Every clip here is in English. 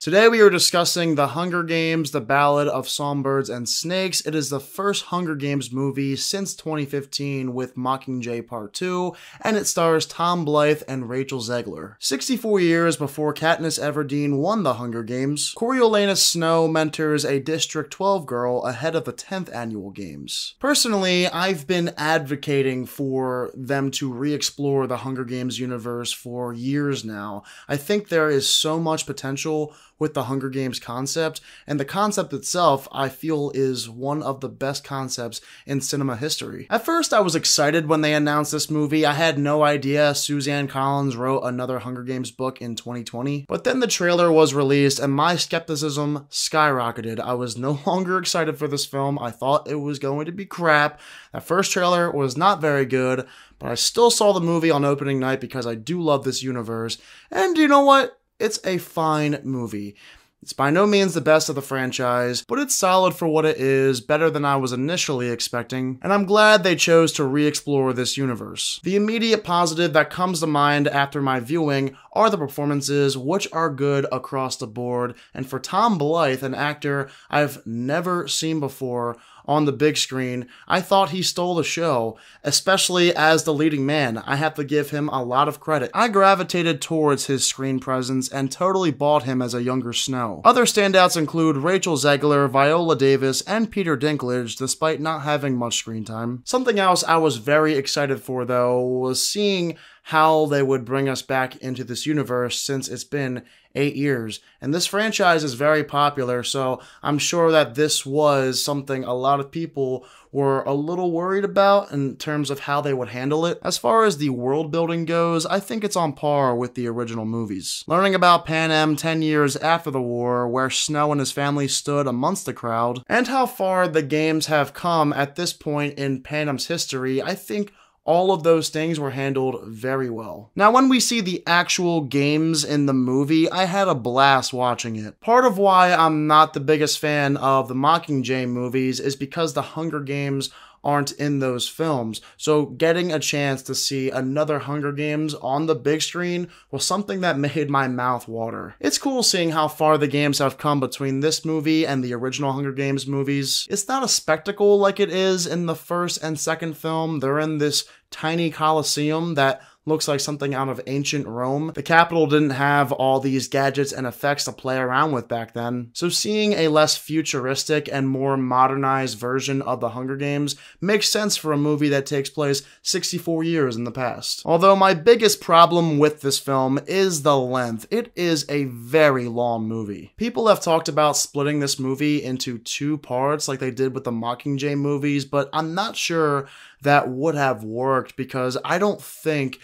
Today we are discussing The Hunger Games, The Ballad of Songbirds and Snakes. It is the first Hunger Games movie since 2015 with Mockingjay Part 2, and it stars Tom Blythe and Rachel Zegler. 64 years before Katniss Everdeen won the Hunger Games, Coriolanus Snow mentors a District 12 girl ahead of the 10th annual games. Personally, I've been advocating for them to re-explore the Hunger Games universe for years now. I think there is so much potential with the Hunger Games concept, and the concept itself, I feel, is one of the best concepts in cinema history. At first, I was excited when they announced this movie. I had no idea Suzanne Collins wrote another Hunger Games book in 2020, but then the trailer was released and my skepticism skyrocketed. I was no longer excited for this film. I thought it was going to be crap. That first trailer was not very good, but I still saw the movie on opening night because I do love this universe, and you know what? It's a fine movie. It's by no means the best of the franchise, but it's solid for what it is, better than I was initially expecting, and I'm glad they chose to re-explore this universe. The immediate positive that comes to mind after my viewing are the performances, which are good across the board, and for Tom Blythe, an actor I've never seen before on the big screen, I thought he stole the show, especially as the leading man. I have to give him a lot of credit. I gravitated towards his screen presence and totally bought him as a younger Snow. Other standouts include Rachel Zegler, Viola Davis, and Peter Dinklage, despite not having much screen time. Something else I was very excited for, though, was seeing how they would bring us back into this universe since it's been 8 years. And this franchise is very popular, so I'm sure that this was something a lot of people were a little worried about in terms of how they would handle it. As far as the world building goes, I think it's on par with the original movies. Learning about Panem 10 years after the war, where Snow and his family stood amongst the crowd, and how far the games have come at this point in Panem's history, I think all of those things were handled very well. Now, when we see the actual games in the movie, I had a blast watching it. Part of why I'm not the biggest fan of the Mockingjay movies is because the Hunger Games aren't in those films. So getting a chance to see another Hunger Games on the big screen was something that made my mouth water. It's cool seeing how far the games have come between this movie and the original Hunger Games movies. It's not a spectacle like it is in the first and second film. They're in this tiny coliseum that looks like something out of ancient Rome. The Capitol didn't have all these gadgets and effects to play around with back then. So seeing a less futuristic and more modernized version of the Hunger Games makes sense for a movie that takes place 64 years in the past. Although my biggest problem with this film is the length. It is a very long movie. People have talked about splitting this movie into 2 parts like they did with the Mockingjay movies, but I'm not sure that would have worked because I don't think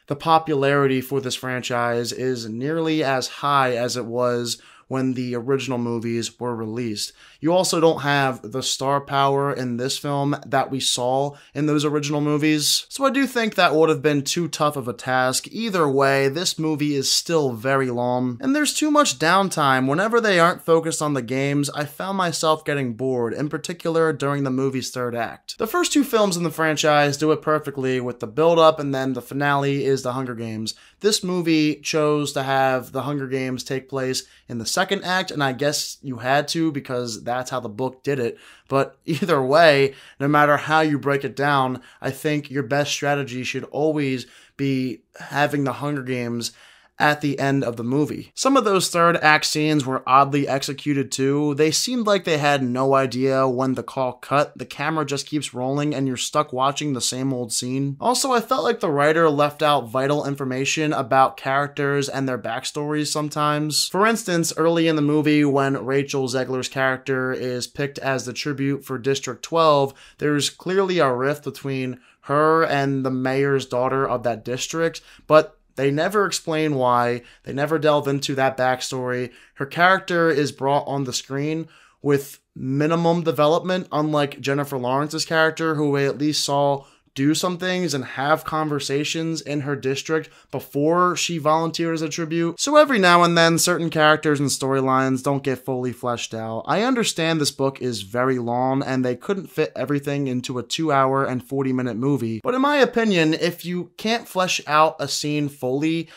the popularity for this franchise is nearly as high as it was when the original movies were released. You also don't have the star power in this film that we saw in those original movies. So I do think that would have been too tough of a task. Either way, this movie is still very long, and there's too much downtime. Whenever they aren't focused on the games, I found myself getting bored, in particular during the movie's third act. The first 2 films in the franchise do it perfectly with the build-up, and then the finale is the Hunger Games. This movie chose to have the Hunger Games take place in the second act, and I guess you had to because that's how the book did it. But either way, no matter how you break it down, I think your best strategy should always be having the Hunger Games at the end of the movie. Some of those third act scenes were oddly executed too. They seemed like they had no idea when the call cut. The camera just keeps rolling and you're stuck watching the same old scene. Also, I felt like the writer left out vital information about characters and their backstories sometimes. For instance, early in the movie when Rachel Zegler's character is picked as the tribute for District 12, there's clearly a rift between her and the mayor's daughter of that district, but they never explain why. They never delve into that backstory. Her character is brought on the screen with minimum development, unlike Jennifer Lawrence's character, who we at least saw do some things and have conversations in her district before she volunteers a tribute. So every now and then, certain characters and storylines don't get fully fleshed out. I understand this book is very long and they couldn't fit everything into a 2-hour and 40-minute movie, but in my opinion, if you can't flesh out a scene fully,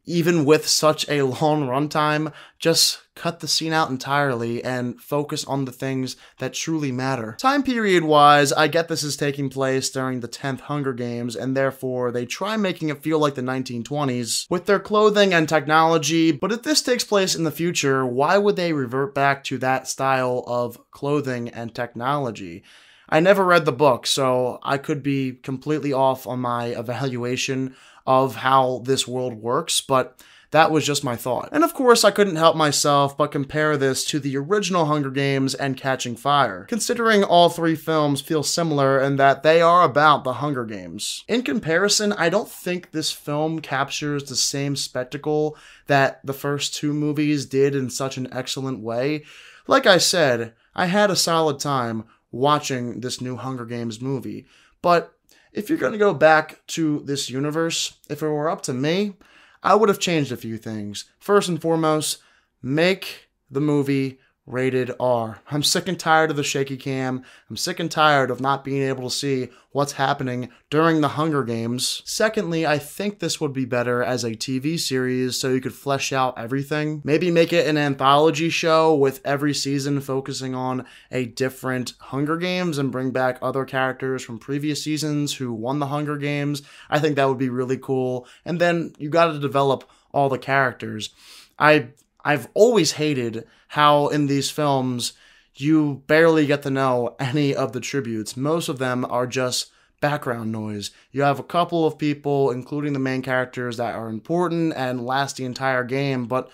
even with such a long runtime, just cut the scene out entirely and focus on the things that truly matter. Time period wise, I get this is taking place during the 10th Hunger Games, and therefore they try making it feel like the 1920s with their clothing and technology, but if this takes place in the future, why would they revert back to that style of clothing and technology? I never read the book, so I could be completely off on my evaluation of how this world works, but that was just my thought. And of course, I couldn't help myself but compare this to the original Hunger Games and Catching Fire, considering all three films feel similar in that they are about the Hunger Games. In comparison, I don't think this film captures the same spectacle that the first two movies did in such an excellent way. Like I said, I had a solid time watching this new Hunger Games movie, but if you're going to go back to this universe, if it were up to me, I would have changed a few things. First and foremost, make the movie rated R. I'm sick and tired of the shaky cam. I'm sick and tired of not being able to see what's happening during the Hunger Games. Secondly, I think this would be better as a TV series so you could flesh out everything. Maybe make it an anthology show with every season focusing on a different Hunger Games and bring back other characters from previous seasons who won the Hunger Games. I think that would be really cool. And then you got to develop all the characters. I've always hated how in these films you barely get to know any of the tributes. Most of them are just background noise. You have a couple of people, including the main characters, that are important and last the entire game, but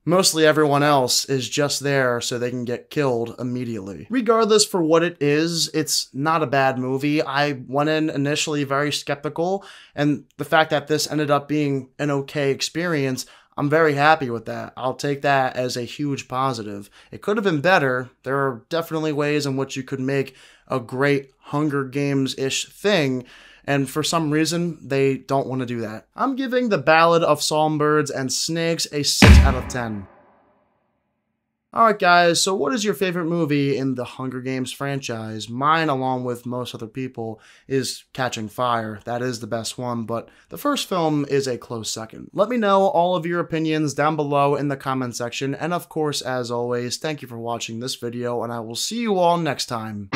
mostly everyone else is just there so they can get killed immediately. Regardless for what it is, it's not a bad movie. I went in initially very skeptical, and the fact that this ended up being an okay experience, I'm very happy with that. I'll take that as a huge positive. It could have been better. There are definitely ways in which you could make a great Hunger Games-ish thing, and for some reason, they don't want to do that. I'm giving The Ballad of Songbirds and Snakes a 6 out of 10. Alright guys, so what is your favorite movie in the Hunger Games franchise? Mine, along with most other people, is Catching Fire. That is the best one, but the first film is a close second. Let me know all of your opinions down below in the comment section, and of course, as always, thank you for watching this video, and I will see you all next time.